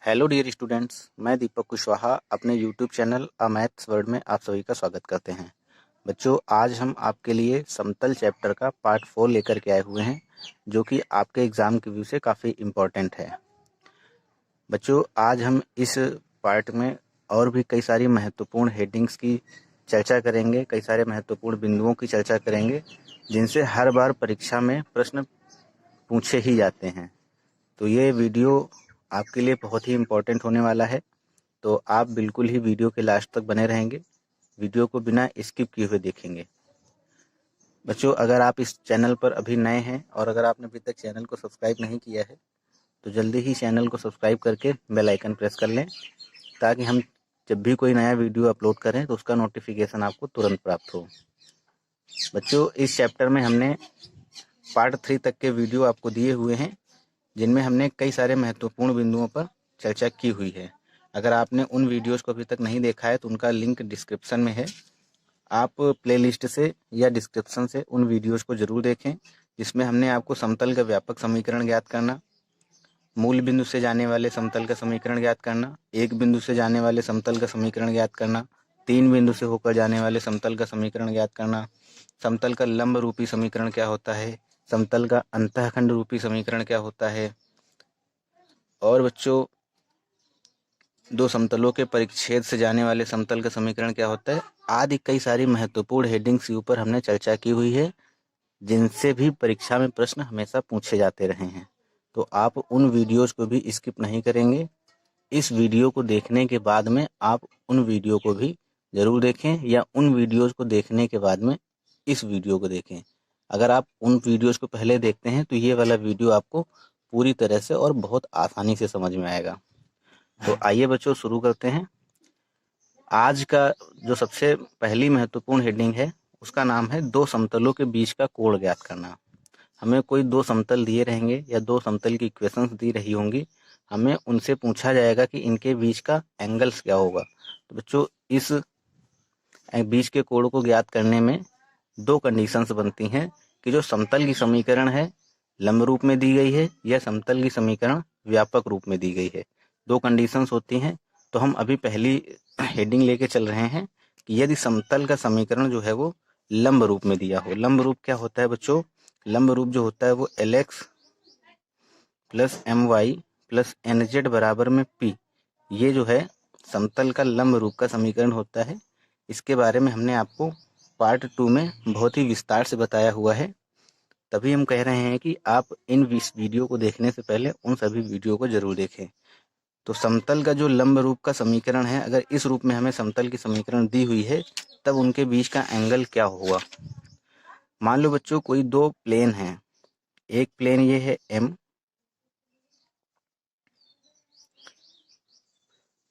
Hello dear students, मैं दीपक कुशवाहा अपने YouTube channel अ maths world में आप सभी का स्वागत करते हैं। बच्चों, आज हम आपके लिए समतल चैप्टर का पार्ट 4 लेकर के आए हुए हैं, जो कि आपके एग्ज़ाम के व्यू से काफ़ी इम्पोर्टेंट है। बच्चों, आज हम इस पार्ट में और भी कई सारी महत्वपूर्ण हेडिंग्स की चर्चा करेंगे, कई सारे महत्वपूर्ण बिंदुओं की चर्चा करेंगे, जिनसे हर बार परीक्षा में प्रश्न पूछे ही जाते हैं। तो ये वीडियो आपके लिए बहुत ही इम्पोर्टेंट होने वाला है, तो आप बिल्कुल ही वीडियो के लास्ट तक बने रहेंगे, वीडियो को बिना स्किप किए हुए देखेंगे। बच्चों, अगर आप इस चैनल पर अभी नए हैं और अगर आपने अभी तक चैनल को सब्सक्राइब नहीं किया है तो जल्दी ही चैनल को सब्सक्राइब करके बेल आइकन प्रेस कर लें, ताकि हम जब भी कोई नया वीडियो अपलोड करें तो उसका नोटिफिकेशन आपको तुरंत प्राप्त हो। बच्चों, इस चैप्टर में हमने पार्ट 3 तक के वीडियो आपको दिए हुए हैं, जिनमें हमने कई सारे महत्वपूर्ण बिंदुओं पर चर्चा की हुई है। अगर आपने उन वीडियोस को अभी तक नहीं देखा है तो उनका लिंक डिस्क्रिप्शन में है, आप प्लेलिस्ट से या डिस्क्रिप्शन से उन वीडियोस को जरूर देखें, जिसमें हमने आपको समतल का व्यापक समीकरण ज्ञात करना, मूल बिंदु से जाने वाले समतल का समीकरण ज्ञात करना, एक बिंदु से जाने वाले समतल का समीकरण ज्ञात करना, तीन बिंदु से होकर जाने वाले समतल का समीकरण ज्ञात करना, समतल का लंब रूपी समीकरण क्या होता है, समतल का अंतःखंड रूपी समीकरण क्या होता है, और बच्चों दो समतलों के परिच्छेद से जाने वाले समतल का समीकरण क्या होता है, आदि कई सारी महत्वपूर्ण हेडिंग्स के ऊपर हमने चर्चा की हुई है, जिनसे भी परीक्षा में प्रश्न हमेशा पूछे जाते रहे हैं। तो आप उन वीडियोस को भी स्किप नहीं करेंगे। इस वीडियो को देखने के बाद में आप उन वीडियो को भी जरूर देखें, या उन वीडियोस को देखने के बाद में इस वीडियो को देखें। अगर आप उन वीडियोस को पहले देखते हैं तो ये वाला वीडियो आपको पूरी तरह से और बहुत आसानी से समझ में आएगा। तो आइए बच्चों, शुरू करते हैं। आज का जो सबसे पहली महत्वपूर्ण हेडिंग है, उसका नाम है दो समतलों के बीच का कोण ज्ञात करना। हमें कोई दो समतल दिए रहेंगे या दो समतल की इक्वेशंस दी रही होंगी, हमें उनसे पूछा जाएगा कि इनके बीच का एंगल्स क्या होगा। तो बच्चों, इस बीच के कोण को ज्ञात करने में दो कंडीशंस बनती हैं कि जो समतल की समीकरण है लंब रूप में दी गई है या समतल की समीकरण व्यापक रूप में दी गई है। दो कंडीशंस होती हैं। तो हम अभी पहली हेडिंग लेके चल रहे हैं कि यदि समतल का समीकरण जो है वो लंब रूप में दिया हो। लंब रूप क्या होता है बच्चों? लंब रूप जो होता है वो LX plus MY plus NZ बराबर में P, ये जो है समतल का लंब रूप का समीकरण होता है। इसके बारे में हमने आपको पार्ट 2 में बहुत ही विस्तार से बताया हुआ है। तभी हम कह रहे हैं कि आप इन वीडियो को देखने से पहले उन सभी वीडियो को जरूर देखें। तो समतल का जो लंब रूप का समीकरण है, अगर इस रूप में हमें समतल की समीकरण दी हुई है, तब उनके बीच का एंगल क्या होगा। मान लो बच्चों, कोई दो प्लेन हैं। एक प्लेन ये है M,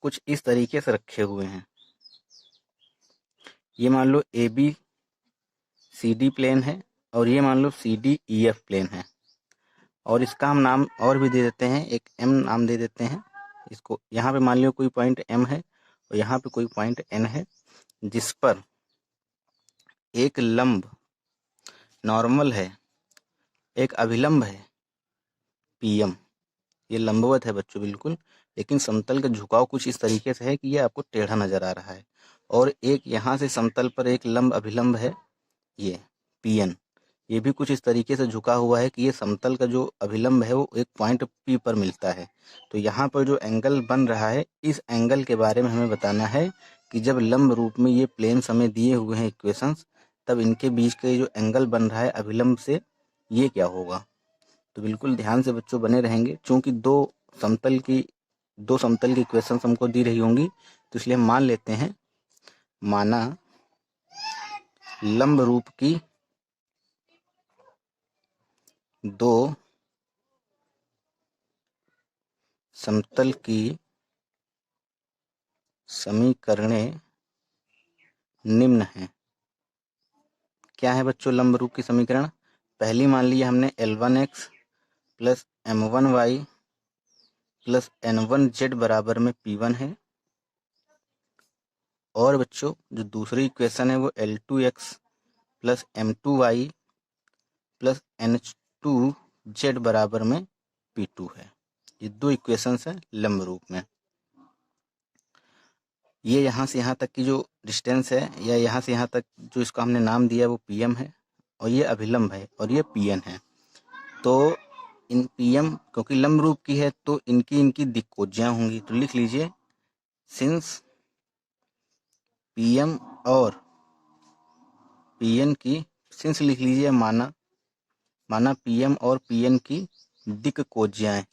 कुछ इस तरीके से रखे हुए हैं। ये मान लो ABCD प्लेन है और ये मान लो CDEF प्लेन है, और इसका हम नाम और भी दे देते हैं, एक M नाम दे देते हैं इसको। यहाँ पे मान लो कोई पॉइंट M है और यहाँ पे कोई पॉइंट N है, जिस पर एक लंब नॉर्मल है, एक अभिलंब है PM। ये लंबवत है बच्चों बिल्कुल, लेकिन समतल का झुकाव कुछ इस तरीके से है कि ये आपको टेढ़ा नजर आ रहा है। और एक यहाँ से समतल पर एक लंब अभिलंब है, ये PN, ये भी कुछ इस तरीके से झुका हुआ है कि ये समतल का जो अभिलंब है वो एक पॉइंट P पर मिलता है। तो यहाँ पर जो एंगल बन रहा है, इस एंगल के बारे में हमें बताना है कि जब लंब रूप में ये प्लेन्स हमें दिए हुए हैं इक्वेशंस, तब इनके बीच का जो एंगल बन रहा है अभिलंब से, ये क्या होगा। तो बिल्कुल ध्यान से बच्चों बने रहेंगे, क्योंकि दो समतल की इक्वेशंस हमको दी रही होंगी, तो इसलिए हम मान लेते हैं, माना लंब रूप की दो समतल की समीकरणें निम्न हैं। क्या है बच्चों लंब रूप की समीकरण? पहली मान ली हमने L1x plus M1y plus N1z बराबर में P1 है। और बच्चों जो दूसरी इक्वेशन है वो L2x plus M2y plus N2z बराबर में P2 है। ये दो इक्वेशंस हैं लंब रूप में। ये यहाँ से यहाँ तक की जो डिस्टेंस है या यहाँ से यहाँ तक जो इसका हमने नाम दिया वो PM है और ये अभिलंब है और ये PN है। तो इन PM क्योंकि लंब रूप की है तो इनकी इनकी दिक्कोज्यां होंगी। तो लिख लीजिए सिंस PM और PN की, सिंस लिख लीजिए माना PM और PN की दिक्कोज्याएं।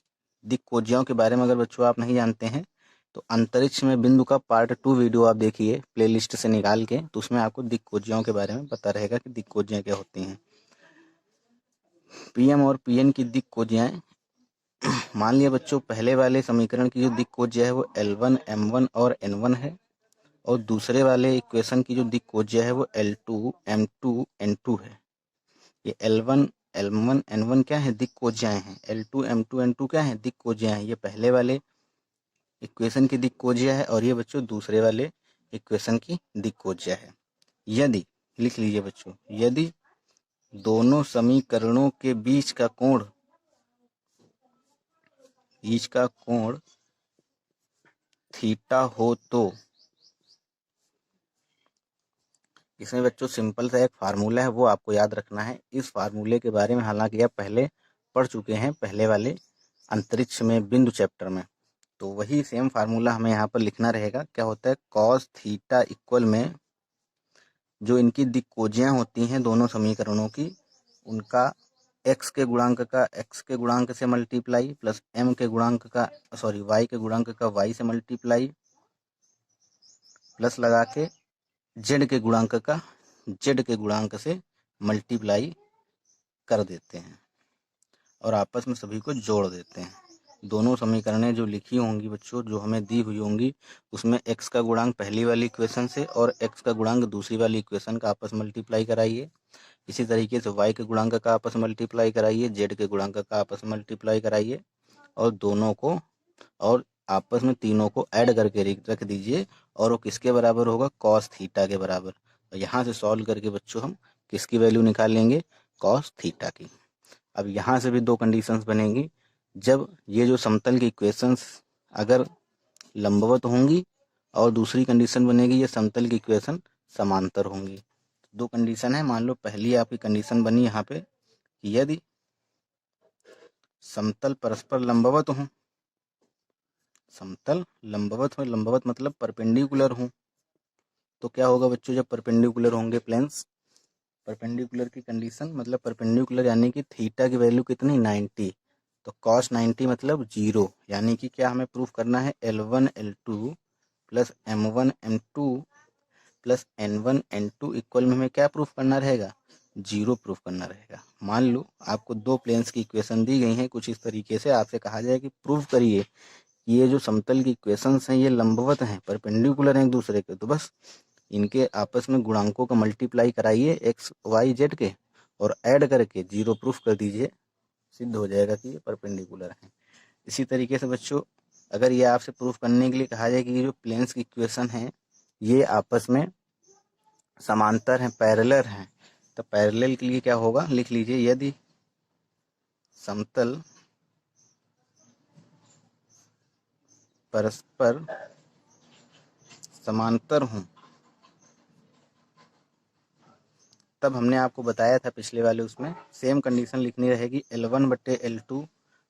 दिक्कोज्याओं के बारे में अगर बच्चों आप नहीं जानते हैं तो अंतरिक्ष में बिंदु का पार्ट 2 वीडियो आप देखिए प्लेलिस्ट से निकाल के, तो उसमें आपको दिक्कोज्याओं के बारे में पता रहेगा कि दिक्कोज्याएं क्या होती हैं। PM और PN की दिक्कोज्याएं, मान लिया बच्चों पहले वाले समीकरण की जो दिक्कोज्या है वो L1 M1 और N1 है और दूसरे वाले इक्वेशन की जो दिक्कोज्या है वो L2 M2 N2 है। ये L1 L1 N1 क्या है, दिक्कोज्याएं हैं। L2 M2 N2 क्या है, दिक्कोज्याएं हैं। ये पहले वाले इक्वेशन की दिक्कोज्या है और ये बच्चों दूसरे वाले इक्वेशन की दिक्कोज्या है। यदि, लिख लीजिए बच्चों, यदि दोनों समीकरणों के बीच का कोण थीटा हो तो, इसमें बच्चों सिंपल सा एक फार्मूला है वो आपको याद रखना है। इस फार्मूले के बारे में हालांकि आप पहले पढ़ चुके हैं पहले वाले अंतरिक्ष में बिंदु चैप्टर में, तो वही सेम फार्मूला हमें यहाँ पर लिखना रहेगा। क्या होता है, कॉस थीटा इक्वल में जो इनकी दिक्कोज्यां होती हैं दोनों समीकरणों की, उनका x के गुणांक से मल्टीप्लाई प्लस y के गुणांक का y से मल्टीप्लाई प्लस लगा के z के गुणांक से मल्टीप्लाई कर देते हैं और आपस में सभी को जोड़ देते हैं। दोनों समीकरणें जो लिखी होंगी बच्चों, जो हमें दी हुई होंगी, उसमें x का गुणांक पहली वाली इक्वेशन से और x का गुणांक दूसरी वाली इक्वेशन का आपस में मल्टीप्लाई कराइए। इसी तरीके से y के गुणांक का आपस में मल्टीप्लाई कराइए, z के गुणांक का आपस में मल्टीप्लाई कराइए और दोनों को और आपस में तीनों को ऐड करके रख दीजिए और वो किसके बराबर होगा, कॉस थीटा के बराबर। तो यहाँ से सॉल्व करके बच्चों हम किसकी वैल्यू निकाल लेंगे, कॉस थीटा की। अब यहाँ से भी दो कंडीशंस बनेंगी, जब ये जो समतल की इक्वेशंस अगर लंबवत होंगी और दूसरी कंडीशन बनेगी ये समतल की इक्वेशन समांतर होंगी। दो कंडीशन है। मान लो पहली आपकी कंडीशन बनी यहाँ पे कि यदि समतल परस्पर लंबवत हो, समतल लंबवत मतलब परपेंडिकुलर हो, तो क्या होगा बच्चों, जब परपेंडिकुलर होंगे प्लेन्स, परपेंडिकुलर की कंडीशन मतलब परपेंडिकुलर यानी कि थीटा की वैल्यू कितनी, 90, तो cos 90 मतलब 0, यानी कि क्या हमें प्रूफ करना है, L1 L2 plus M1 M2 plus N1 N2 equal में हमें क्या प्रूफ करना रहेगा, 0 प्रूफ करना रहेगा। मान लो आपको दो प्लेन्स की इक्वेशन दी गई हैं कुछ इस तरीके से, आपसे कहा जाए कि प्रूफ करिए कि ये जो समतल की इक्वेशंस हैं ये लंबवत हैं, परपेंडिकुलर हैं एक दूसरे के, तो बस इनके आपस में गुणांकों का मल्टीप्लाई कराइए x y z के और ऐड करके 0 प्रूफ कर दीजिए, सिद्ध हो जाएगा कि ये परपेंडिकुलर हैं। इसी तरीके से बच्चों अगर ये आपसे प्रूफ करने के लिए कहा जाए कि ये जो प्लेन्स की इक्वेशन है ये आपस में समांतर हैं, पैरेलल हैं, तो पैरेलल के लिए क्या होगा, लिख लीजिए, यदि समतल परस्पर समांतर हों, तब हमने आपको बताया था पिछले वाले उसमें सेम कंडीशन लिखनी रहेगी, L1/L2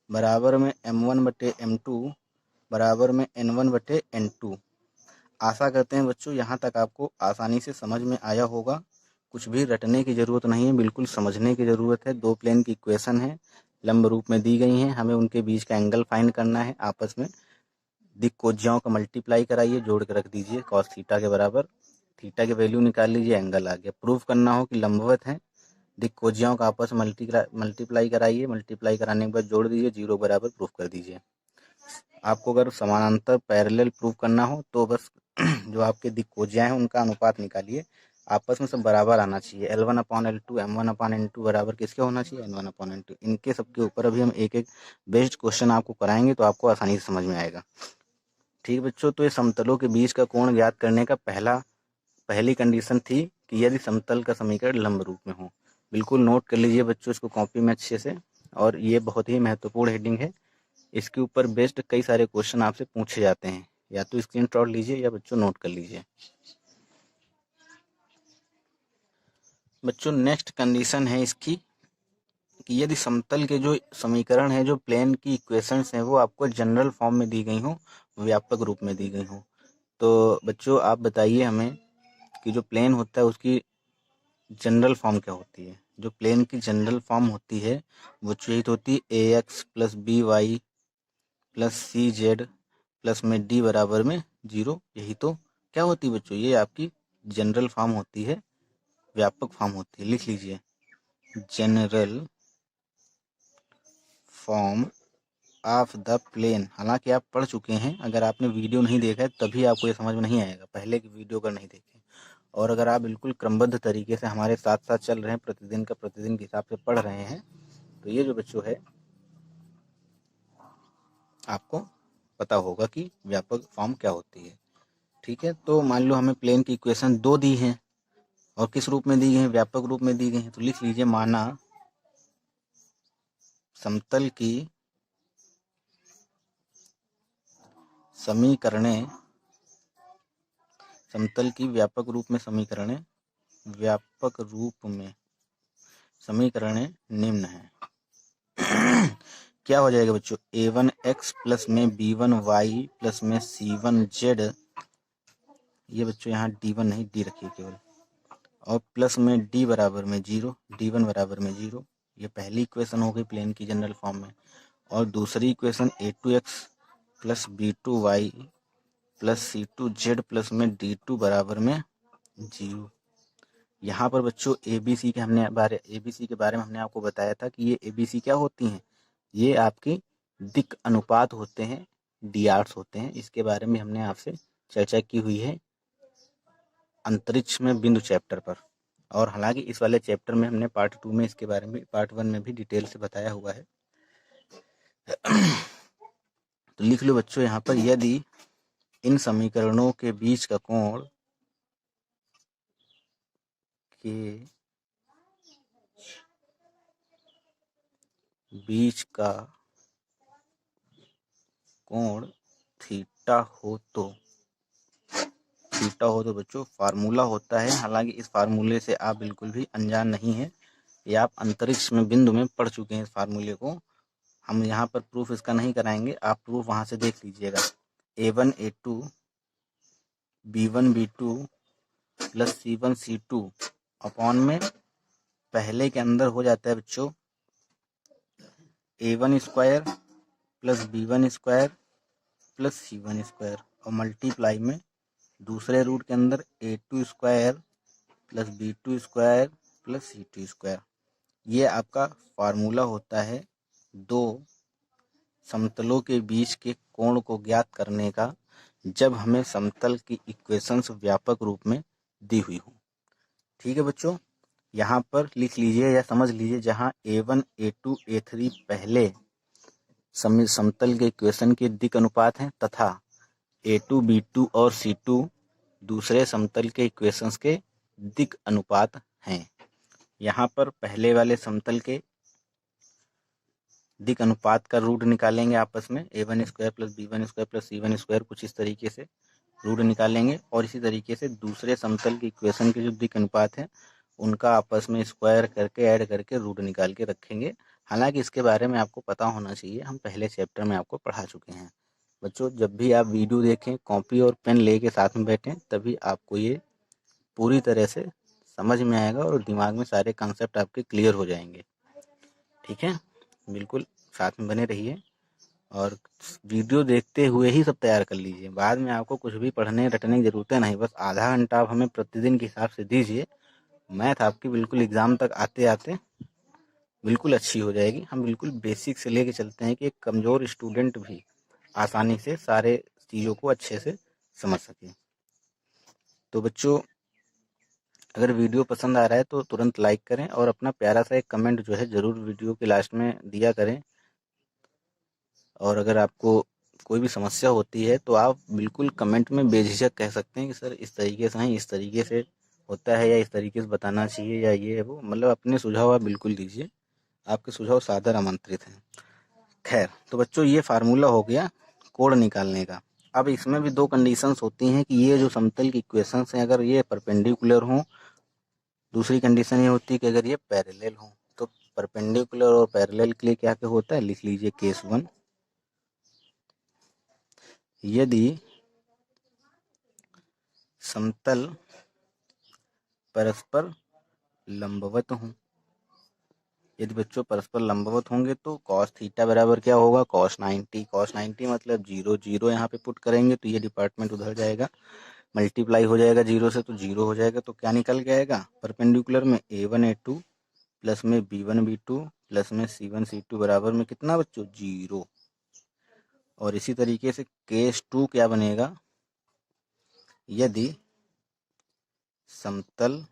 बराबर में M1/M2 बराबर में N1/N2। आशा करते हैं बच्चों यहाँ तक आपको आसानी से समझ में आया होगा। कुछ भी रटने की ज़रूरत नहीं है, बिल्कुल समझने की ज़रूरत है। दो प्लेन की इक्वेशन है, लंब रूप में दी गई हैं, हमें उनके बीच का एंगल फाइंड करना है। आपस में दिक्कोज्याओं का मल्टीप्लाई कराइए, जोड़ के रख दीजिए कॉस थीटा के बराबर, थीटा की वैल्यू निकाल लीजिए, एंगल आ गया। प्रूफ करना हो कि लंबवत है, दिक्कोज्याओं का आपस में मल्टीप्लाई कराइए, मल्टीप्लाई कराने के बाद जोड़ दीजिए, 0 बराबर प्रूफ कर दीजिए। आपको अगर समानांतर पैरेलल प्रूफ करना हो तो बस जो आपके दिक्कोज्याएं हैं उनका अनुपात निकालिए, आपस में सब बराबर आना चाहिए। L1/L2 M1/N2 बराबर किसके होना चाहिए, N1/N2। इनके सबके ऊपर अभी हम एक एक बेस्ड क्वेश्चन आपको कराएंगे तो आपको आसानी से समझ में आएगा। ठीक बच्चों, तो ये समतलों के बीच का कोण ज्ञात करने का पहली कंडीशन थी कि यदि समतल का समीकरण लंब रूप में हो। बिल्कुल नोट कर लीजिए बच्चों इसको कॉपी में अच्छे से, और ये बहुत ही महत्वपूर्ण हेडिंग है, इसके ऊपर बेस्ड कई सारे क्वेश्चन आपसे पूछे जाते हैं, या तो स्क्रीनशॉट लीजिए या बच्चों नोट कर लीजिए। बच्चों नेक्स्ट कंडीशन है इसकी कि यदि समतल के जो समीकरण है, जो प्लेन की इक्वेशंस हैं, वो आपको जनरल फॉर्म में दी गई हो, व्यापक रूप में दी गई हो, तो बच्चों आप बताइए हमें कि जो प्लेन होता है उसकी जनरल फॉर्म क्या होती है। जो प्लेन की जनरल फॉर्म होती है वो यही होती है ax plus b y plus c z plus में डी बराबर में 0। यही तो क्या होती है बच्चों, ये आपकी जनरल फॉर्म होती है, व्यापक फॉर्म होती है। लिख लीजिए general form of the plane. हालांकि आप पढ़ चुके हैं, अगर आपने वीडियो नहीं देखा है तभी आपको ये समझ में नहीं आएगा, पहले की वीडियो अगर नहीं देखे। और अगर आप बिल्कुल क्रमबद्ध तरीके से हमारे साथ साथ चल रहे हैं, प्रतिदिन का प्रतिदिन के हिसाब से पढ़ रहे हैं, तो ये जो बच्चों है आपको पता होगा कि व्यापक फॉर्म क्या होती है। ठीक है, तो मान लो हमें प्लेन की इक्वेशन 2 दी है और किस रूप में दी गई है, व्यापक रूप में दी गई है। तो लिख लीजिए माना समतल की समीकरणें, समतल की व्यापक रूप में समीकरणें, व्यापक रूप में समीकरणें निम्न है। क्या हो जाएगा बच्चों, a1x प्लस में b1y प्लस में c1z, ये बच्चों यहाँ d1 नहीं d रखिए केवल, और प्लस में d बराबर में 0, d1 बराबर में 0। ये पहली इक्वेशन हो गई प्लेन की जनरल फॉर्म में। और दूसरी equation a2x plus b2y plus c2z plus में d2 बराबर में 0। यहाँ पर बच्चों ABC के बारे में हमने आपको बताया था कि ये ABC क्या होती हैं, ये आपकी दिक् अनुपात होते हैं, DRs होते हैं। इसके बारे में हमने आपसे चर्चा की हुई है अंतरिक्ष में बिंदु चैप्टर पर। और हालांकि इस वाले चैप्टर में हमने पार्ट 2 में इसके बारे में, पार्ट 1 में भी डिटेल से बताया हुआ है। तो लिख लो बच्चों यहाँ पर, यदि इन समीकरणों के बीच का कोण कोण थीटा हो तो बच्चों फार्मूला होता है। हालांकि इस फार्मूले से आप बिल्कुल भी अनजान नहीं हैं, ये आप अंतरिक्ष में बिंदु में पढ़ चुके हैं इस फार्मूले को। हम यहाँ पर प्रूफ इसका नहीं कराएंगे, आप प्रूफ वहाँ से देख लीजिएगा। a1 a2 b1 b2 plus c1 c2 upon में पहले के अंदर हो जाता है बच्चों a1 square plus b1 square plus c1 square, और मल्टीप्लाई में दूसरे रूट के अंदर a2 square plus b2 square plus c2 square. ये आपका फार्मूला होता है दो समतलों के बीच के कोण को ज्ञात करने का, जब हमें समतल की इक्वेशंस व्यापक रूप में दी हुई हो। ठीक है बच्चों, यहाँ पर लिख लीजिए या समझ लीजिए, जहाँ a1 a2 a3 पहले समतल के इक्वेशन के दिक् अनुपात हैं, तथा a2 b2 और c2 दूसरे समतल के इक्वेशंस के दिक् अनुपात हैं। यहाँ पर पहले वाले समतल के दिक् अनुपात का रूट निकालेंगे आपस में, a1 square plus b1 square plus c1 square, कुछ इस तरीके से रूट निकालेंगे। और इसी तरीके से दूसरे समतल की इक्वेशन के जो दिक् अनुपात हैं उनका आपस में स्क्वायर करके ऐड करके रूट निकाल के रखेंगे। हालांकि इसके बारे में आपको पता होना चाहिए, हम पहले चैप्टर में आपको पढ़ा चुके हैं। बच्चों जब भी आप वीडियो देखें, कॉपी और पेन लेके साथ में बैठें, तभी आपको ये पूरी तरह से समझ में आएगा और दिमाग में सारे कॉन्सेप्ट आपके क्लियर हो जाएंगे। ठीक है, बिल्कुल साथ में बने रहिए और वीडियो देखते हुए ही सब तैयार कर लीजिए। बाद में आपको कुछ भी पढ़ने रटने की ज़रूरत नहीं, बस आधा घंटा आप हमें प्रतिदिन के हिसाब से दीजिए, मैथ आपकी बिल्कुल एग्ज़ाम तक आते आते बिल्कुल अच्छी हो जाएगी। हम बिल्कुल बेसिक से लेके चलते हैं कि एक कमज़ोर स्टूडेंट भी आसानी से सारे चीज़ों को अच्छे से समझ सके। तो बच्चों अगर वीडियो पसंद आ रहा है तो तुरंत लाइक करें और अपना प्यारा सा एक कमेंट जो है ज़रूर वीडियो के लास्ट में दिया करें। और अगर आपको कोई भी समस्या होती है तो आप बिल्कुल कमेंट में बेझिझक कह सकते हैं कि सर इस तरीके से नहीं, इस तरीके से होता है, या इस तरीके से बताना चाहिए, या ये है वो, मतलब अपने सुझाव आप बिल्कुल दीजिए। आपके सुझाव सादर आमंत्रित हैं। खैर, तो बच्चों ये फार्मूला हो गया कोण निकालने का। अब इसमें भी दो कंडीशंस होती हैं कि ये जो समतल की इक्वेशंस हैं अगर ये परपेंडिकुलर हों, दूसरी कंडीशन ये होती है कि अगर ये पैरेलल हों। तो परपेंडिकुलर और पैरेलल के लिए क्या क्या होता है, लिख लीजिए केस 1। यदि समतल परस्पर लंबवत हों, यदि बच्चों परस्पर लंबवत होंगे तो कॉस थीटा बराबर क्या होगा, cos 90। cos 90 मतलब 0 0 यहाँ पे पुट करेंगे तो ये डिपार्टमेंट उधर जाएगा, मल्टीप्लाई हो जाएगा 0 से तो 0 हो जाएगा। तो क्या निकल के आएगा, परपेंडिकुलर में a1 a2 प्लस में b1 b2 प्लस में c1 c2 बराबर में कितना बच्चों, 0। और इसी तरीके से केस 2 क्या बनेगा, यदि समतल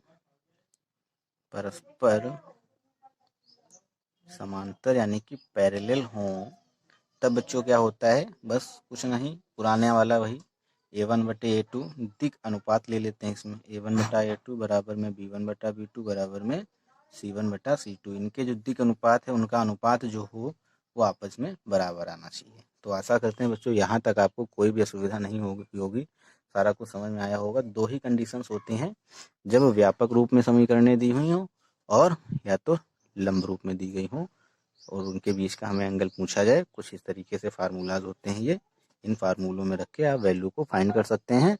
परस्पर समांतर यानी कि पैरेलल हों, तब बच्चों क्या होता है, बस कुछ नहीं, पुराने वाला वही a1 बटे a2 दिक अनुपात ले लेते हैं इसमें, a1 बटा a2 बराबर में b1 बटा b2 बराबर में c1 बटा c2। इनके जो दिक अनुपात है उनका अनुपात जो हो वो आपस में बराबर आना चाहिए। तो आशा करते हैं बच्चों यहाँ तक आपको कोई भी असुविधा नहीं होगी, सारा कुछ समझ में आया होगा। दो ही कंडीशंस होती हैं, जब व्यापक रूप में समीकरणें दी हुई हों और या तो लंब रूप में दी गई हों और उनके बीच का हमें एंगल पूछा जाए। कुछ इस तरीके से फार्मूलाज होते हैं ये, इन फार्मूलों में रख के आप वैल्यू को फाइंड कर सकते हैं।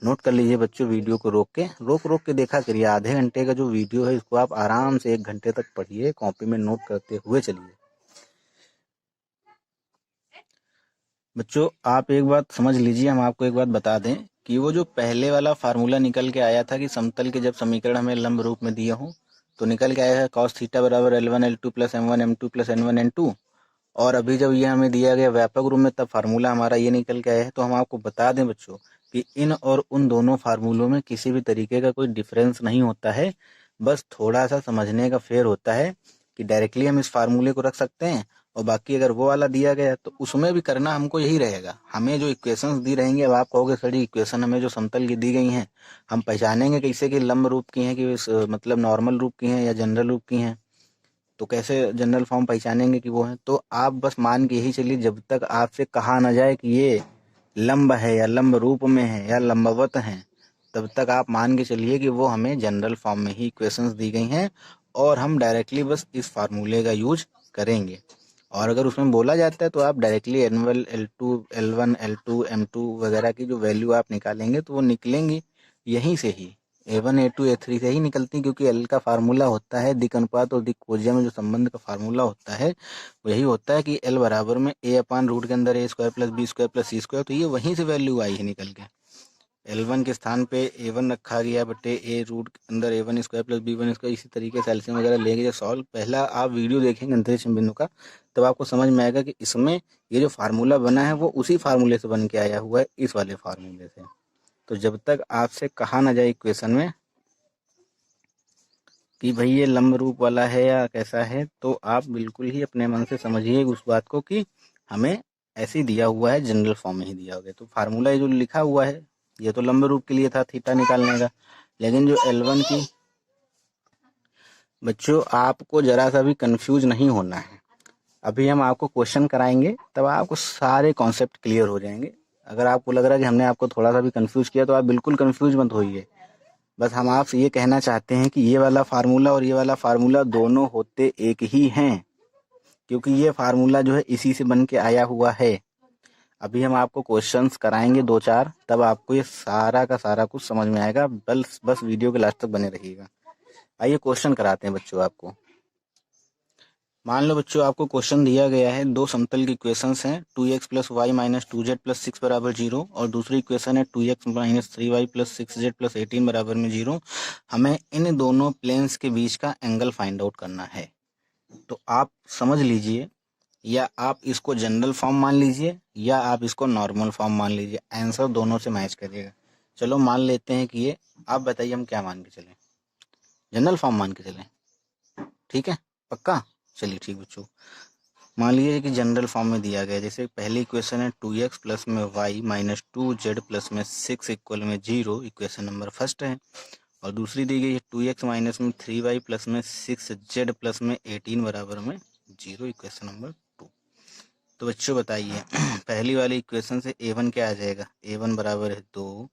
नोट कर लीजिए बच्चों, वीडियो को रोक के देखा करिए। आधे घंटे का जो वीडियो है इसको आप आराम से 1 घंटे तक पढ़िए, कॉपी में नोट करते हुए चलिए। बच्चों आप एक बात समझ लीजिए, हम आपको एक बात बता दें कि वो जो पहले वाला फार्मूला निकल के आया था कि समतल के जब समीकरण हमें लंब रूप में दिए हों तो निकल के आया है cos थीटा बराबर L1 L2 plus M1 M2 plus N1 N2। और अभी जब ये हमें दिया गया व्यापक रूप में तब फार्मूला हमारा ये निकल के आया है। तो हम आपको बता दें बच्चों कि इन और उन दोनों फार्मूलों में किसी भी तरीके का कोई डिफरेंस नहीं होता है, बस थोड़ा सा समझने का फेर होता है कि डायरेक्टली हम इस फार्मूले को रख सकते हैं और बाकी अगर वो वाला दिया गया तो उसमें भी करना हमको यही रहेगा। हमें जो इक्वेशंस दी रहेंगे, अब आप कहोगे सर इक्वेशन हमें जो समतल की दी गई हैं हम पहचानेंगे कैसे कि लंब रूप की हैं कि मतलब नॉर्मल रूप की हैं या जनरल रूप की हैं, तो कैसे जनरल फॉर्म पहचानेंगे कि वो है। तो आप बस मान के यही चलिए, जब तक आपसे कहा ना जाए कि ये लंब है या लंब रूप में है या लंबवत हैं, तब तक आप मान के चलिए कि वो हमें जनरल फॉर्म में ही इक्वेशंस दी गई हैं और हम डायरेक्टली बस इस फार्मूले का यूज करेंगे। और अगर उसमें बोला जाता है तो आप directly N1 L2 L1 L2 M2 वगैरह की जो वैल्यू आप निकालेंगे तो वो निकलेंगी यहीं से ही, A1 A2 A3 से ही निकलती, क्योंकि एल का फार्मूला होता है दिक अनुपात और दिक कोजिया में जो संबंध का फार्मूला होता है वो यही होता है कि एल बराबर में a अपान रूट के अंदर a square plus B square plus C square. तो ये वहीं से वैल्यू आई है निकल के, L1 के स्थान पे A1 रखा गया बटे a रूट के अंदर A1 square plus B1 square. इसी तरीके से एलसीएम वगैरह लेंगे जब सॉल्व, पहला आप वीडियो देखेंगे अंतरिक्ष बिंदु का तब आपको समझ में आएगा कि इसमें ये जो फार्मूला बना है वो उसी फार्मूले से बन के आया हुआ है, इस वाले फार्मूले से। तो जब तक आपसे कहा ना जाए इक्वेशन में कि भाई ये लंब रूप वाला है या कैसा है, तो आप बिल्कुल ही अपने मन से समझिए उस बात को कि हमें ऐसे ही दिया हुआ है, जनरल फॉर्म में ही दिया हुआ है। तो फार्मूला जो लिखा हुआ है ये तो लंब रूप के लिए था थीटा निकालने का, लेकिन जो L1 की, बच्चों आपको जरा सा भी कंफ्यूज नहीं होना है। अभी हम आपको क्वेश्चन कराएंगे तब आपको सारे कॉन्सेप्ट क्लियर हो जाएंगे। अगर आपको लग रहा है कि हमने आपको थोड़ा सा भी कंफ्यूज किया तो आप बिल्कुल कंफ्यूज मत होइए। बस हम आपसे ये कहना चाहते हैं कि ये वाला फार्मूला और ये वाला फार्मूला दोनों होते एक ही हैं, क्योंकि ये फार्मूला जो है इसी से बन के आया हुआ है। अभी हम आपको क्वेश्चंस कराएंगे 2-4, तब आपको ये सारा का सारा कुछ समझ में आएगा। बस वीडियो के लास्ट तक बने रहिएगा। आइए क्वेश्चन कराते हैं बच्चों आपको। मान लो बच्चों आपको क्वेश्चन दिया गया है, दो समतल की इक्वेशंस हैं 2x plus Y minus 2z plus 6 बराबर 0 और दूसरी इक्वेशन है 2x minus 3y plus 6z plus 18 बराबर में 0। हमें इन दोनों प्लेन्स के बीच का एंगल फाइंड आउट करना है। तो आप समझ लीजिए, या आप इसको जनरल फॉर्म मान लीजिए या आप इसको नॉर्मल फॉर्म मान लीजिए, आंसर दोनों से मैच करिएगा। चलो मान लेते हैं कि ये, आप बताइए हम क्या मान के चलें, जनरल फॉर्म मान के चलें, ठीक है पक्का? चलिए ठीक बच्चों, मान लीजिए कि जनरल फॉर्म में दिया गया, जैसे पहली इक्वेशन है 2x प्लस में y माइनस 2z प्लस में 6 इक्वल में 0, इक्वेशन नंबर फर्स्ट है। और दूसरी दी गई है 2x माइनस में 3y प्लस में 6z प्लस में 18 बराबर में 0 इक्वेशन नंबर 2। तो बच्चों बताइए पहली वाली इक्वेशन से a1 क्या आ जाएगा, a1 बराबर है 2,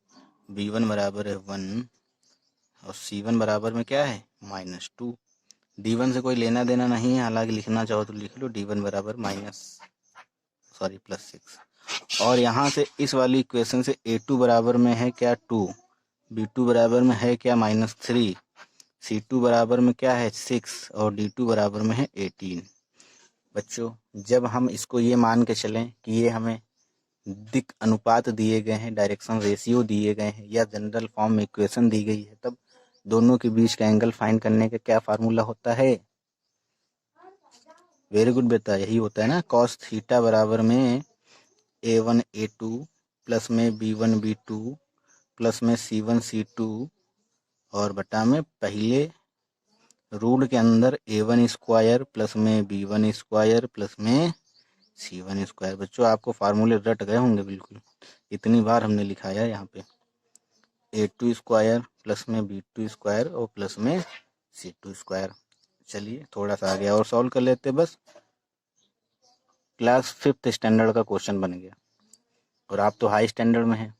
b1 बराबर है 1 और c1 बराबर में क्या है -2। d1 से कोई लेना देना नहीं है, हालांकि लिखना चाहो तो लिख लो, d1 बराबर +6 और यहाँ से इस वाली इक्वेशन से a2 बराबर में है क्या 2, b2 बराबर में है क्या -3, c2 बराबर में क्या है 6 और d2 बराबर में है 18। बच्चों जब हम इसको ये मान के चलें कि ये हमें दिक् अनुपात दिए गए हैं, डायरेक्शन रेशियो दिए गए हैं या जनरल फॉर्म में इक्वेशन दी गई है, तब दोनों के बीच का एंगल फाइंड करने का क्या फार्मूला होता है। वेरी गुड बेटा, यही होता है ना, cos थीटा बराबर में a1 a2 प्लस में b1 b2 प्लस में c1 c2 और बटा में पहले रूट के अंदर a1 स्क्वायर प्लस में b1 स्क्वायर प्लस में c1 स्क्वायर। बच्चों आपको फार्मूले रट गए होंगे बिल्कुल, इतनी बार हमने लिखाया यहाँ पे, a2 स्क्वायर प्लस में b2 स्क्वायर और प्लस में c2 स्क्वायर। चलिए थोड़ा सा आगे और सॉल्व कर लेते, बस क्लास 5th स्टैंडर्ड का क्वेश्चन बन गया और आप तो हाई स्टैंडर्ड में हैं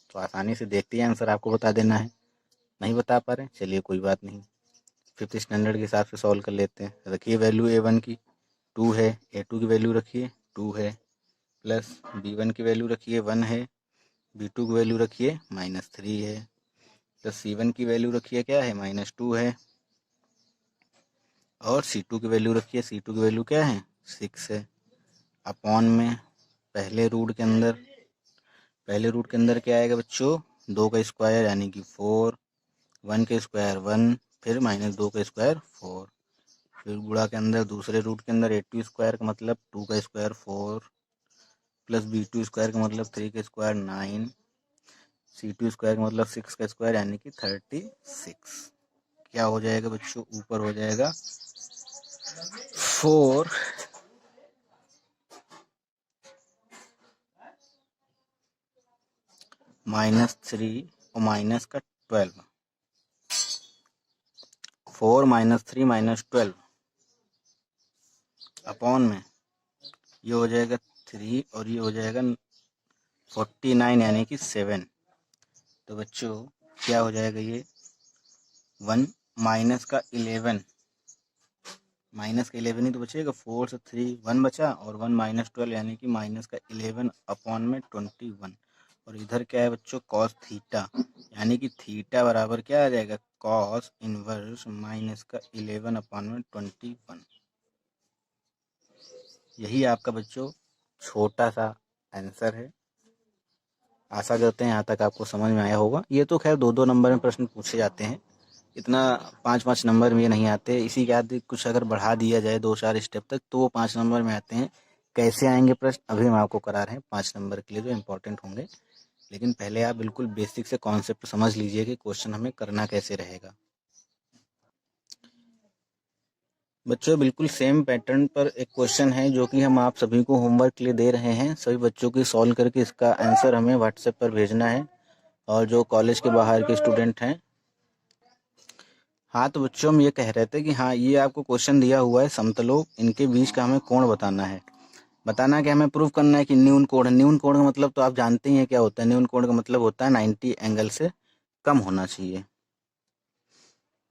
तो आसानी से देखते ही आंसर आपको बता देना है। नहीं बता पा रहे, चलिए कोई बात नहीं, 5th स्टैंडर्ड के हिसाब से सॉल्व कर लेते हैं। रखिए वैल्यू a1 की 2 है, a2 की वैल्यू रखिए 2 है, प्लस b1 की वैल्यू रखिए 1 है, b2 की वैल्यू रखिए -3 है, प्लस c1 की वैल्यू रखिए क्या है -2 है और c2 की वैल्यू रखिए, c2 की वैल्यू क्या है 6 है। अपॉन में पहले रूट के अंदर क्या आएगा बच्चों, 2 का स्क्वायर यानी कि 4, 1 का स्क्वायर 1, फिर -2 का स्क्वायर 4, फिर गुणा के अंदर दूसरे रूट के अंदर a2 स्क्वायर का मतलब 2 का स्क्वायर 4 प्लस b2 स्क्वायर का मतलब 3 का स्क्वायर 9, c2 स्क्वायर का मतलब 6 का स्क्वायर यानी कि 36। क्या हो जाएगा बच्चों, ऊपर हो जाएगा 4 -3 और माइनस का 12, 4 -3 -12 अपॉन में ये हो जाएगा 3 और ये हो जाएगा 49 यानी कि 7। तो बच्चों क्या हो जाएगा ये 1 माइनस का 11 ही तो बचेगा, 4 से 3 1 बचा और 1 -12 यानी कि -11 अपॉन में 21 और इधर क्या है बच्चों cos थीटा यानी कि थीटा बराबर क्या आ जाएगा cos इनवर्स -11 अपॉन में 21। यही आपका बच्चों छोटा सा आंसर है। आशा करते हैं यहाँ तक आपको समझ में आया होगा। ये तो खैर 2-2 नंबर में प्रश्न पूछे जाते हैं, इतना 5-5 नंबर में ये नहीं आते। इसी के बाद कुछ अगर बढ़ा दिया जाए 2-4 स्टेप तक तो वो 5 नंबर में आते हैं। कैसे आएंगे प्रश्न अभी हम आपको करा रहे हैं 5 नंबर के लिए जो इम्पोर्टेंट होंगे, लेकिन पहले आप बिल्कुल बेसिक से कॉन्सेप्ट समझ लीजिए कि क्वेश्चन हमें करना कैसे रहेगा। बच्चों बिल्कुल सेम पैटर्न पर एक क्वेश्चन है जो कि हम आप सभी को होमवर्क के लिए दे रहे हैं। सभी बच्चों की सॉल्व करके इसका आंसर हमें व्हाट्सएप पर भेजना है और जो कॉलेज के बाहर के स्टूडेंट हैं। हाँ तो बच्चों हम ये कह रहे थे कि हाँ ये आपको क्वेश्चन दिया हुआ है, समतलों इनके बीच का हमें कोण बताना है। बताना है कि हमें प्रूव करना है कि न्यून कोण है। न्यून कोण का मतलब तो आप जानते ही हैं क्या होता है। न्यून कोण का मतलब होता है 90 एंगल से कम होना चाहिए,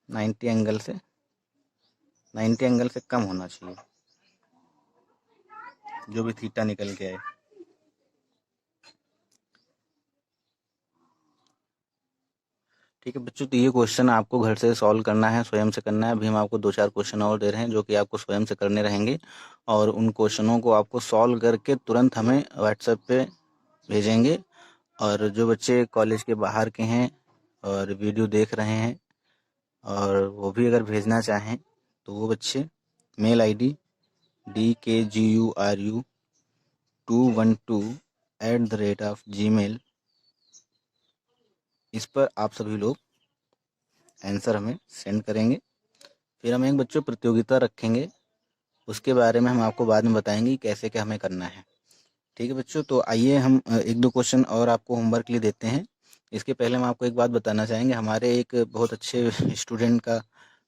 90 एंगल से कम होना चाहिए जो भी थीटा निकल के आए। ठीक है बच्चों, तो ये क्वेश्चन आपको घर से सॉल्व करना है, स्वयं से करना है। अभी हम आपको 2-4 क्वेश्चन और दे रहे हैं जो कि आपको स्वयं से करने रहेंगे और उन क्वेश्चनों को आपको सॉल्व करके तुरंत हमें व्हाट्सएप पे भेजेंगे। और जो बच्चे कॉलेज के बाहर के हैं और वीडियो देख रहे हैं और वो भी अगर भेजना चाहें तो वो बच्चे मेल ID dkguru212@gmail इस पर आप सभी लोग आंसर हमें सेंड करेंगे। फिर हम एक बच्चों प्रतियोगिता रखेंगे, उसके बारे में हम आपको बाद में बताएंगे कैसे क्या हमें करना है। ठीक है बच्चों, तो आइए हम 1-2 क्वेश्चन और आपको होमवर्क के लिए देते हैं। इसके पहले हम आपको एक बात बताना चाहेंगे, हमारे एक बहुत अच्छे स्टूडेंट का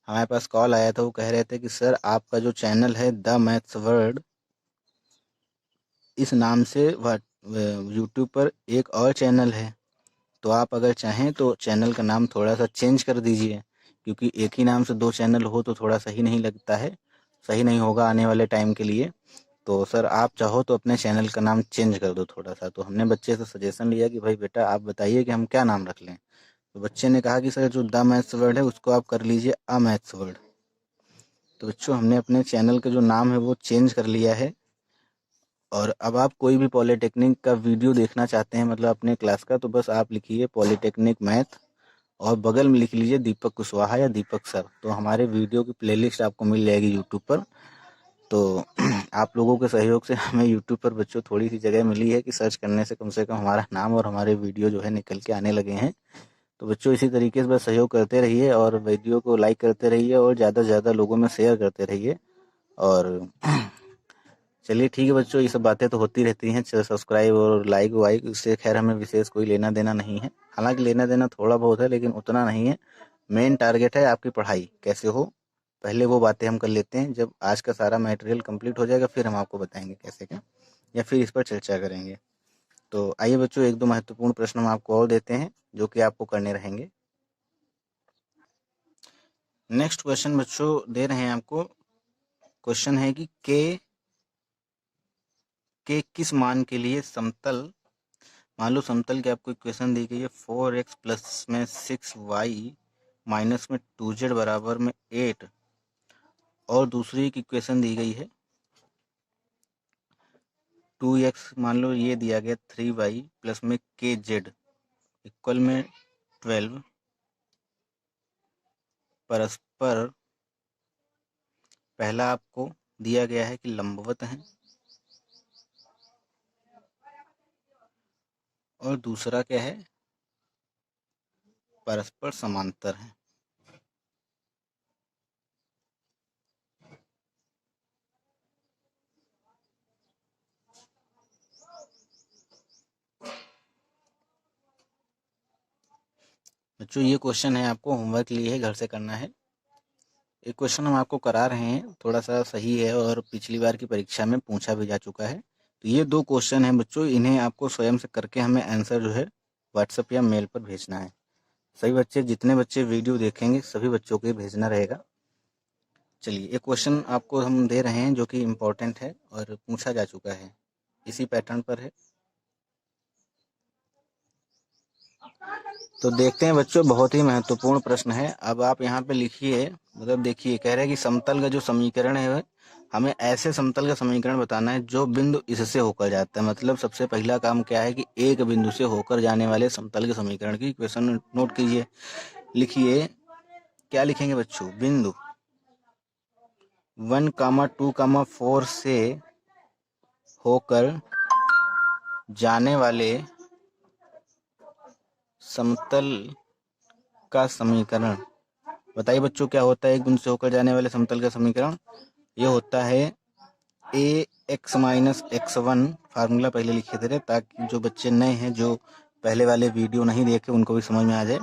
हमारे पास कॉल आया था, वो कह रहे थे कि सर आपका जो चैनल है द मैथ्स वर्ल्ड, इस नाम से यूट्यूब पर एक और चैनल है, तो आप अगर चाहें तो चैनल का नाम थोड़ा सा चेंज कर दीजिए, क्योंकि एक ही नाम से दो चैनल हो तो थोड़ा सही नहीं लगता है, सही नहीं होगा आने वाले टाइम के लिए। तो सर आप चाहो तो अपने चैनल का नाम चेंज कर दो थोड़ा सा। तो हमने बच्चे से सजेशन लिया कि भाई बेटा आप बताइए कि हम क्या नाम रख लें। तो बच्चे ने कहा कि सर जो द मैथ्स वर्ल्ड है उसको आप कर लीजिए अ मैथ्स वर्ल्ड। तो बच्चों हमने अपने चैनल का जो नाम है वो चेंज कर लिया है। और अब आप कोई भी पॉलिटेक्निक का वीडियो देखना चाहते हैं, मतलब अपने क्लास का, तो बस आप लिखिए पॉलिटेक्निक मैथ और बगल में लिख लीजिए दीपक कुशवाहा या दीपक सर। तो हमारे वीडियो की प्लेलिस्ट आपको मिल जाएगी यूट्यूब पर। तो आप लोगों के सहयोग से हमें यूट्यूब पर बच्चों थोड़ी सी जगह मिली है कि सर्च करने से कम हमारा नाम और हमारे वीडियो जो है निकल के आने लगे हैं। तो बच्चों इसी तरीके से बस सहयोग करते रहिए और वीडियो को लाइक करते रहिए और ज़्यादा से ज़्यादा लोगों में शेयर करते रहिए। और चलिए ठीक है बच्चों, ये सब बातें तो होती रहती हैं, सब्सक्राइब और लाइक वाइक, इससे खैर हमें विशेष कोई लेना देना नहीं है। हालांकि लेना देना थोड़ा बहुत है लेकिन उतना नहीं है। मेन टारगेट है आपकी पढ़ाई कैसे हो, पहले वो बातें हम कर लेते हैं। जब आज का सारा मटेरियल कंप्लीट हो जाएगा फिर हम आपको बताएंगे कैसे क्या, या फिर इस पर चर्चा करेंगे। तो आइए बच्चों, एक दो महत्वपूर्ण प्रश्न हम आपको और देते हैं जो कि आपको करने रहेंगे। नेक्स्ट क्वेश्चन बच्चों दे रहे हैं आपको। क्वेश्चन है कि के किस मान के लिए समतल, मान लो समतल की आपको इक्वेशन दी गई है 4x प्लस में 6y माइनस में 2z बराबर में 8, और दूसरी की इक्वेशन दी गई है 2x, मान लो ये दिया गया 3y प्लस में kz इक्वल में 12, परस्पर पहला आपको दिया गया है कि लंबवत है और दूसरा क्या है, परस्पर समांतर है। बच्चों ये क्वेश्चन है, आपको होमवर्क लिए है, घर से करना है। एक क्वेश्चन हम आपको करा रहे हैं, थोड़ा सा सही है और पिछली बार की परीक्षा में पूछा भी जा चुका है। तो ये दो क्वेश्चन हैं बच्चों, इन्हें आपको स्वयं से करके हमें आंसर जो है व्हाट्सएप या मेल पर भेजना है। सभी बच्चे, जितने बच्चे वीडियो देखेंगे सभी बच्चों को भेजना रहेगा। चलिए एक क्वेश्चन आपको हम दे रहे हैं जो कि इम्पोर्टेंट है और पूछा जा चुका है, इसी पैटर्न पर है। तो देखते हैं बच्चों, बहुत ही महत्वपूर्ण प्रश्न है। अब आप यहाँ पे लिखिए, मतलब देखिए, कह रहे हैं कि समतल का जो समीकरण है हमें ऐसे समतल का समीकरण बताना है जो बिंदु इससे होकर जाता है। मतलब सबसे पहला काम क्या है कि एक बिंदु से होकर जाने वाले समतल के समीकरण की इक्वेशन नोट कीजिए। लिखिए, क्या लिखेंगे बच्चों, बिंदु 1, 2, 4 से होकर जाने वाले समतल का समीकरण। बताइए बच्चों क्या होता है एक बिंदु से होकर जाने वाले समतल का समीकरण। ये होता है a x minus x one, formula पहले लिखे थे ताकि जो बच्चे नए हैं, जो पहले वाले वीडियो नहीं देखे, उनको भी समझ में आ जाए।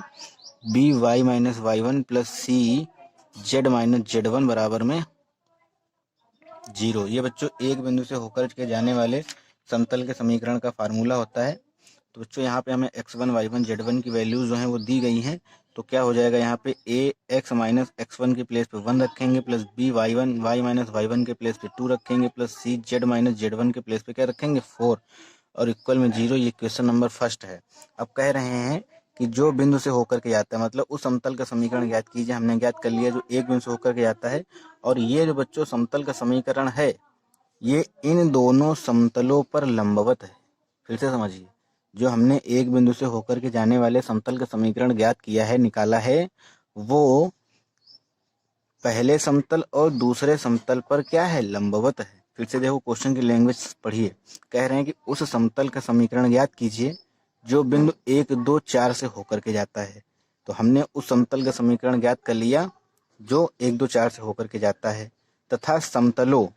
B y minus y one plus c z minus z one बराबर में 0। ये बच्चों एक बिंदु से होकर के जाने वाले समतल के समीकरण का फार्मूला होता है। तो बच्चों यहाँ पे हमें x1 y1 z1 की वैल्यूज जो हैं वो दी गई हैं। तो क्या हो जाएगा, यहाँ पे a x माइनस x1 के प्लेस पे 1 रखेंगे, plus b y1 y minus y1 के प्लेस पे 2 रखेंगे, plus c z minus z1 के प्लेस पे क्या रखेंगे 4, और इक्वल में 0। ये क्वेश्चन नंबर फर्स्ट है। अब कह रहे हैं कि जो बिंदु से होकर के जाता है, मतलब उस समतल का समीकरण ज्ञात कीजिए। हमने ज्ञात कर लिया जो एक बिंदु से होकर के जाता है। और ये जो बच्चों समतल का समीकरण है ये इन दोनों समतलों पर लंबवत है। फिर से समझिए, जो हमने एक बिंदु से होकर के जाने वाले समतल का समीकरण ज्ञात किया है, निकाला है, वो पहले समतल और दूसरे समतल पर क्या है, लंबवत है। फिर से देखो क्वेश्चन की लैंग्वेज पढ़िए। कह रहे हैं कि उस समतल का समीकरण ज्ञात कीजिए जो बिंदु 1, 2, 4 से होकर के जाता है। तो हमने उस समतल का समीकरण ज्ञात कर लिया जो 1, 2, 4 से होकर के जाता है, तथा समतलों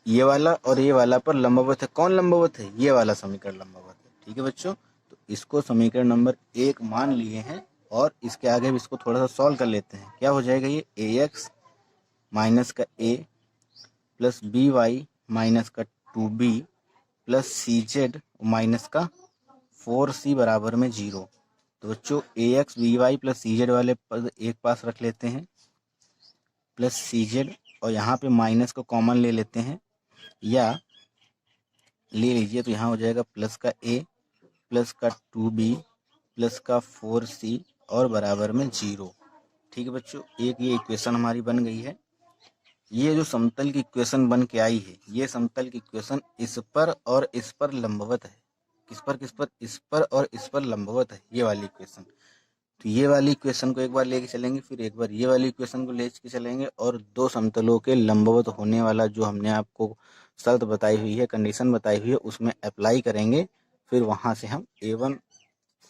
ये वाला और ये वाला पर लंबवत है। कौन लंबवत है, ये वाला समीकरण लंबवत है। ठीक है बच्चों, तो इसको समीकरण नंबर 1 मान लिए हैं। और इसके आगे भी इसको थोड़ा सा सॉल्व कर लेते हैं। क्या हो जाएगा ये ax माइनस का a प्लस by माइनस का 2b प्लस cz माइनस का 4c बराबर में 0। तो बच्चों ax by प्लस cz वाले पद एक पास रख लेते हैं प्लस cz, और यहाँ पे माइनस को कॉमन ले लेते हैं या ले लीजिए, तो यहाँ हो जाएगा प्लस का a प्लस का 2b प्लस का 4c और बराबर में 0। ठीक है बच्चों, एक ये इक्वेशन हमारी बन गई है। ये जो समतल की इक्वेशन बन के आई है, ये समतल की इक्वेशन इस पर और इस पर लंबवत है। किस पर इस पर और इस पर लंबवत है ये वाली इक्वेशन। तो ये वाली इक्वेशन को एक बार लेके चलेंगे, फिर एक बार ये वाली इक्वेशन को लेके चलेंगे, और दो समतलों के लंबवत होने वाला जो हमने आपको शर्त बताई हुई है, कंडीशन बताई हुई है, उसमें अप्लाई करेंगे। फिर वहां से हम A1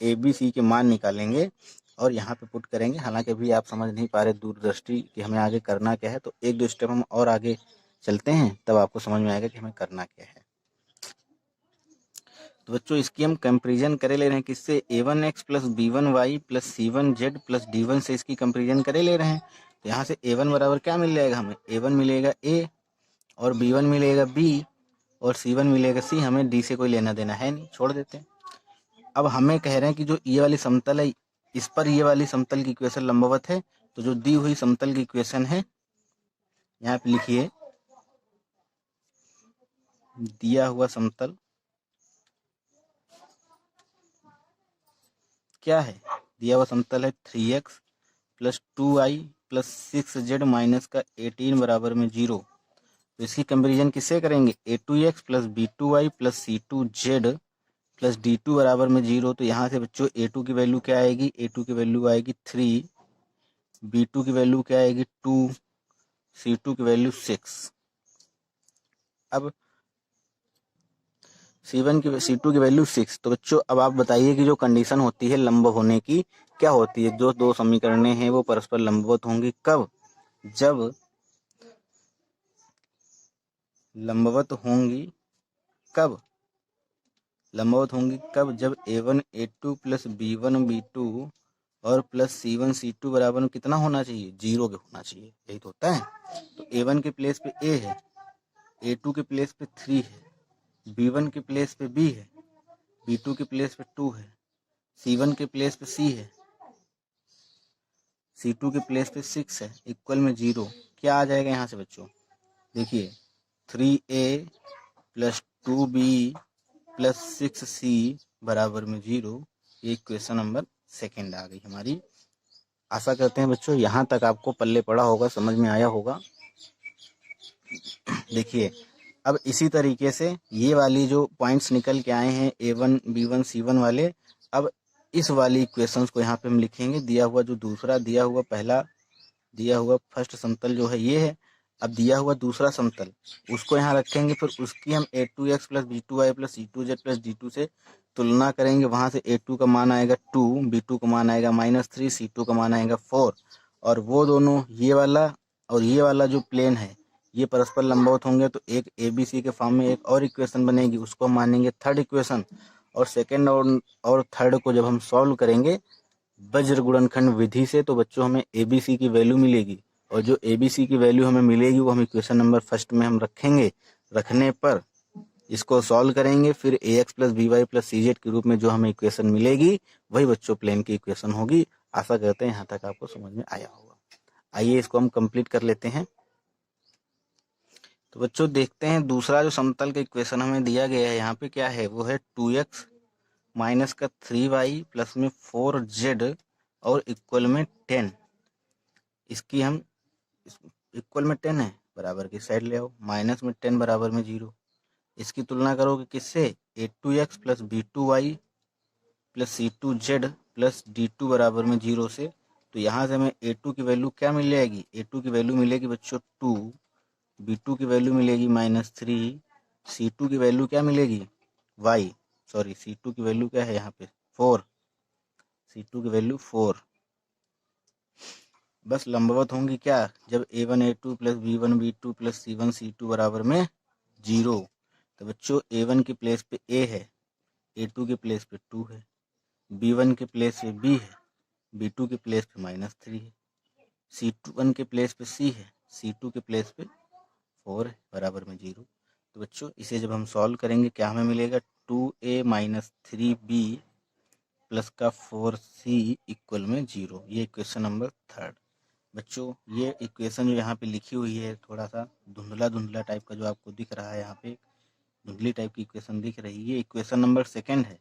ABC के मान निकालेंगे और यहाँ पे पुट करेंगे। हालांकि अभी आप समझ नहीं पा रहे दूरदृष्टि कि हमें आगे करना क्या है, तो एक दो स्टेप हम और आगे चलते हैं, तब आपको समझ में आएगा कि हमें करना क्या है। तो बच्चों इसकी हम कंपेरिजन करे ले रहे हैं किससे, a1x plus b1y plus c1z plus d1 से इसकी कंपेरिजन करे ले रहे हैं। तो यहाँ से a1 बराबर क्या मिल जाएगा हमें, a1 मिलेगा a और b1 मिलेगा b और c1 मिलेगा c। हमें d से कोई लेना देना है नहीं, छोड़ देते हैं। अब हमें कह रहे हैं कि जो ये वाली समतल है, इस पर ये वाली समतल की इक्वेशन लंबवत है। तो जो दी हुई समतल की इक्वेशन है, यहाँ पे लिखिए, दिया हुआ समतल क्या है, दिया हुआ समतल है 3x plus 2y plus 6z minus का 18 बराबर में 0। तो इसकी कंपेरिजन किससे करेंगे, a2x plus b2y plus c2z plus d2 बराबर में 0। तो यहाँ से बच्चों a2 की वैल्यू क्या आएगी, a2 की वैल्यू आएगी 3, b2 की वैल्यू क्या आएगी 2, c2 की वैल्यू 6। अब c2 की वैल्यू 6। तो बच्चों अब आप बताइए कि जो कंडीशन होती है लंब होने की क्या होती है, जो दो समीकरणें हैं वो परस्पर लंबवत होंगी कब, जब लंबवत होंगी कब, लंबवत होंगी कब, जब a1 a2 plus b1 b2 और प्लस c1 c2 बराबर में कितना होना चाहिए, 0 के होना चाहिए। यही तो होता है। तो a1 के प्लेस पे a है, a2 के प्लेस पे 3 है, b1 के प्लेस पे b है, b2 के प्लेस पे 2 है, c1 के प्लेस पे c है, c2 के प्लेस पे 6 है, इक्वल में 0। क्या आ जाएगा यहाँ से बच्चों, देखिए 3a plus 2b plus 6c बराबर में 0। ये क्वेश्चन नंबर सेकेंड आ गई हमारी। आशा करते हैं बच्चों यहाँ तक आपको पल्ले पड़ा होगा, समझ में आया होगा। देखिए अब इसी तरीके से ये वाली जो पॉइंट्स निकल के आए हैं a1 b1 c1 वाले, अब इस वाली इक्वेशंस को यहाँ पे हम लिखेंगे। दिया हुआ जो दूसरा दिया हुआ पहला दिया हुआ फर्स्ट समतल जो है ये है, अब दिया हुआ दूसरा समतल उसको यहाँ रखेंगे, फिर उसकी हम a2x plus b2y plus c2z plus d2 से तुलना करेंगे। वहां से a2 का मान आएगा 2, b2 का मान आएगा -3, c2 का मान आएगा 4, और वो दोनों ये वाला और ये वाला जो प्लेन है ये परस्पर लंबवत होंगे। तो एक ABC के फॉर्म में एक और इक्वेशन बनेगी, उसको मानेंगे थर्ड इक्वेशन, और सेकेंड और थर्ड को जब हम सॉल्व करेंगे वज्र गुणनखंड विधि से, तो बच्चों हमें ABC की वैल्यू मिलेगी, और जो ABC की वैल्यू हमें मिलेगी वो हम इक्वेशन नंबर फर्स्ट में हम रखेंगे। रखने पर इसको सॉल्व करेंगे, फिर ax plus by plus cz के रूप में जो हमें इक्वेशन मिलेगी वही बच्चों प्लेन की इक्वेशन होगी। आशा करते हैं यहाँ तक आपको समझ में आया होगा। आइए इसको हम कंप्लीट कर लेते हैं। तो बच्चों देखते हैं दूसरा जो समतल का इक्वेशन हमें दिया गया है यहाँ पे क्या है, वो है 2x माइनस का 3y प्लस में 4z और इक्वल में 10। इसकी हम इक्वल में 10 है, बराबर की साइड ले आओ, माइनस में 10 बराबर में 0। इसकी तुलना करोगे किससे, a2x plus b2y plus c2z plus d2 बराबर में 0 से। तो यहाँ से हमें a2 की वैल्यू क्या मिल जाएगी, a2 की वैल्यू मिलेगी बच्चों 2, b2 की वैल्यू मिलेगी -3, c2 की वैल्यू क्या मिलेगी c2 की वैल्यू क्या है यहाँ पे 4, c2 की वैल्यू 4। बस लंबवत होंगी क्या, जब a1 a2 plus b1 b2 plus c1 c2 बराबर में 0। तो बच्चों a1 के प्लेस पे a है, a2 के प्लेस पे 2 है, b1 के प्लेस पे b है, B2 के प्लेस पे -3 है, C1 के प्लेस पे C है, C2 के प्लेस पे 4 है, बराबर में 0। तो बच्चों इसे जब हम सॉल्व करेंगे क्या हमें मिलेगा, 2A माइनस 3B प्लस का 4C इक्वल में 0। ये इक्वेशन नंबर 3। बच्चों ये इक्वेशन जो यहाँ पे लिखी हुई है थोड़ा सा धुंधला धुंधला टाइप का जो आपको दिख रहा है, यहाँ पे धुंधली टाइप की इक्वेशन दिख रही है, ये इक्वेशन नंबर 2 है।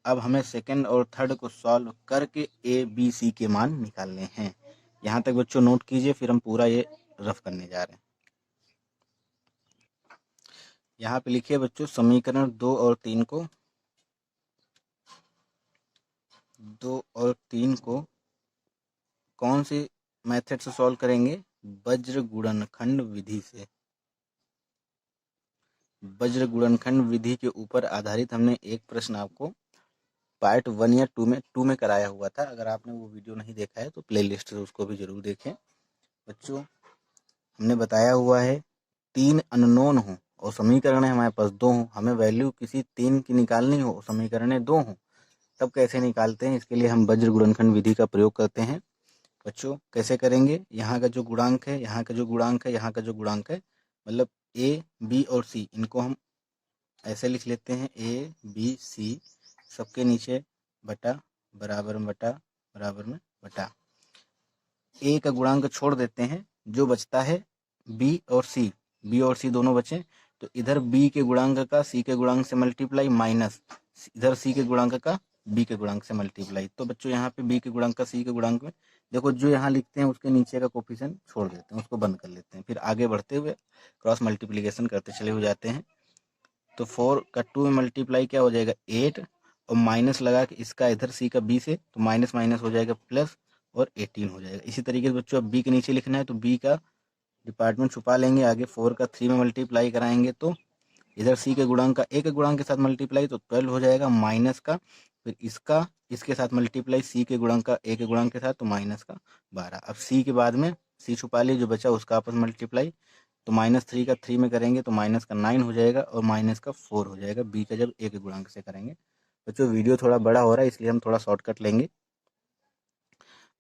अब हमें सेकंड और थर्ड को सॉल्व करके ए बी सी के मान निकालने हैं। यहाँ तक बच्चों नोट कीजिए, फिर हम पूरा ये रफ करने जा रहे हैं। यहाँ पे लिखिए बच्चों, समीकरण 2 और 3 को कौन से मेथड से सॉल्व करेंगे, वज्र गुणनखंड विधि से। वज्र गुणनखंड विधि के ऊपर आधारित हमने एक प्रश्न आपको पार्ट 1 या 2 में कराया हुआ था। अगर आपने वो वीडियो नहीं देखा है तो प्लेलिस्ट से उसको भी जरूर देखें। बच्चों हमने बताया हुआ है 3 अननोन हो और समीकरण हमारे पास 2 हो, हमें वैल्यू किसी 3 की निकालनी हो, समीकरण 2 हो, तब कैसे निकालते हैं, इसके लिए हम वज्र गुणनखंड विधि का प्रयोग करते हैं। बच्चों कैसे करेंगे, यहाँ का जो गुणांक है, यहाँ का जो गुणांक है, यहाँ का जो गुणांक है, मतलब ए बी और सी, इनको हम ऐसे लिख लेते हैं, ए बी सी सबके नीचे बटा बराबर में बटा बराबर में बटा। ए का गुणांक छोड़ देते हैं, जो बचता है बी और सी दोनों बचे, तो इधर बी के गुणांक का सी के गुणांक से मल्टीप्लाई माइनस इधर सी के गुणांक का बी के गुणांक से मल्टीप्लाई। तो बच्चों यहाँ पे बी के गुणांक का सी के गुणांक में देखो, जो यहाँ लिखते हैं उसके नीचे का कोफिशिएंट छोड़ देते हैं, उसको बंद कर लेते हैं, फिर आगे बढ़ते हुए क्रॉस मल्टीप्लीकेशन करते चले हो जाते हैं। तो 4 का 2 में मल्टीप्लाई क्या हो जाएगा 8, और माइनस लगा के इसका इधर सी का बी से, तो माइनस माइनस हो जाएगा प्लस और 18 हो जाएगा। इसी तरीके से बच्चों अब बी के नीचे लिखना है, तो बी का डिपार्टमेंट छुपा लेंगे, आगे 4 का 3 में मल्टीप्लाई कराएंगे, तो इधर सी के गुणांक का ए के गुणांक के साथ मल्टीप्लाई तो 12 हो जाएगा, माइनस का फिर इसका इसके साथ मल्टीप्लाई सी के गुणांक का ए के गुणांक के साथ, तो माइनस का 12। अब सी के बाद में सी छुपा लिए, जो बचा उसका आपस में मल्टीप्लाई, तो -3 का 3 में करेंगे तो माइनस का 9 हो जाएगा और माइनस का 4 हो जाएगा, बी का जब ए के गुणांक से करेंगे। बच्चों वीडियो थोड़ा बड़ा हो रहा है इसलिए हम थोड़ा शॉर्टकट लेंगे,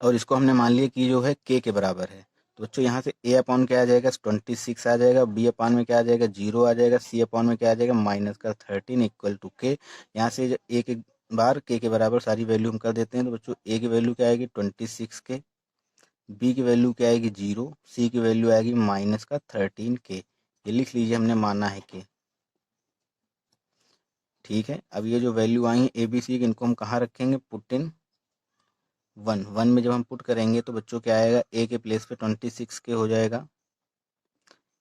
और इसको हमने मान लिया कि जो है के बराबर है। तो बच्चों यहाँ से ए अपॉन क्या आ जाएगा 26 आ जाएगा, बी अपॉन में क्या आ जाएगा 0 आ जाएगा, सी अपॉन में क्या आ जाएगा माइनस का 13 इक्वल टू के। यहाँ से ए के बार के बराबर सारी वैल्यू हम कर देते हैं, तो बच्चों ए की वैल्यू क्या आएगी 26 के, बी की वैल्यू क्या आएगी 0, सी की वैल्यू आएगी माइनस का 13 के। ये लिख लीजिए, हमने माना है के। ठीक है, अब ये जो वैल्यू आई है ए बी सी की, इनको हम कहाँ रखेंगे, पुट इन 1 में जब हम पुट करेंगे तो बच्चों क्या आएगा, ए के प्लेस पे 26 के हो जाएगा,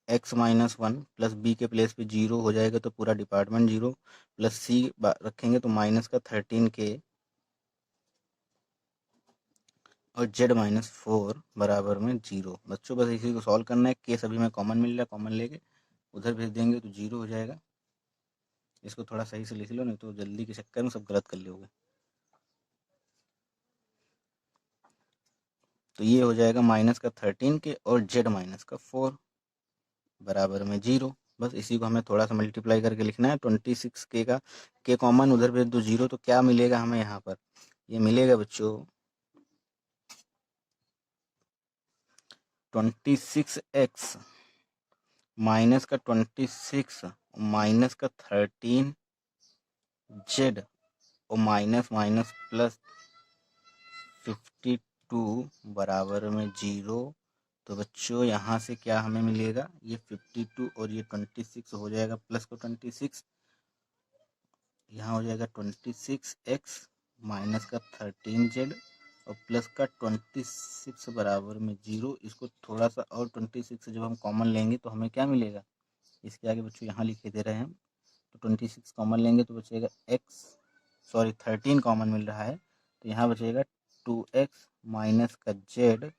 x माइनस 1 प्लस बी के प्लेस पे 0 हो जाएगा, तो पूरा डिपार्टमेंट 0, प्लस सी रखेंगे तो माइनस का 13 के, और z माइनस 4 बराबर में 0। बच्चों बस इसी को सॉल्व करना है, के सभी में कॉमन मिल रहा है, कॉमन लेके उधर भेज देंगे तो 0 हो जाएगा। इसको थोड़ा सही से लिख लो, नहीं तो जल्दी के चक्कर में सब गलत कर लोगे। तो ये हो जाएगा माइनस का 13 के और z माइनस का 4 बराबर में 0। बस इसी को हमें थोड़ा सा मल्टीप्लाई करके लिखना है, 26 के का के कॉमन उधर भेज दो 0, तो क्या मिलेगा हमें यहाँ पर, ये मिलेगा बच्चों 26x माइनस का 26 माइनस का 13 z और माइनस माइनस प्लस 52 बराबर में 0। तो बच्चों यहाँ से क्या हमें मिलेगा, ये 52 और ये 26 हो जाएगा, प्लस को 26 यहाँ हो जाएगा 26x माइनस का 13z और प्लस का 26 बराबर में 0। इसको थोड़ा सा और 26 से जब हम कॉमन लेंगे तो हमें क्या मिलेगा, इसके आगे बच्चों यहाँ लिखे दे रहे हैं हम, तो 26 कॉमन लेंगे तो बचेगा 13 कॉमन मिल रहा है, तो यहाँ बचेगा 2x माइनस का z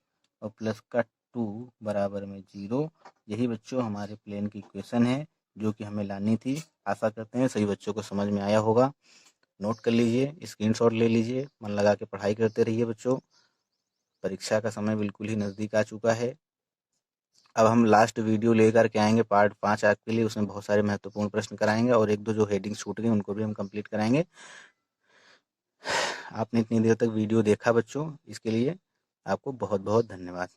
और प्लस का 2 बराबर में 0। यही बच्चों हमारे प्लेन की इक्वेशन है जो कि हमें लानी थी। आशा करते हैं सभी बच्चों को समझ में आया होगा। नोट कर लीजिए, स्क्रीनशॉट ले लीजिए, मन लगा के पढ़ाई करते रहिए बच्चों। परीक्षा का समय बिल्कुल ही नज़दीक आ चुका है। अब हम लास्ट वीडियो लेकर के आएंगे पार्ट 5 आपके लिए, उसमें बहुत सारे महत्वपूर्ण प्रश्न कराएंगे और एक दो जो हेडिंग छूट गई उनको भी हम कंप्लीट कराएंगे। आपने इतनी देर तक वीडियो देखा बच्चों, इसके लिए आपको बहुत बहुत धन्यवाद।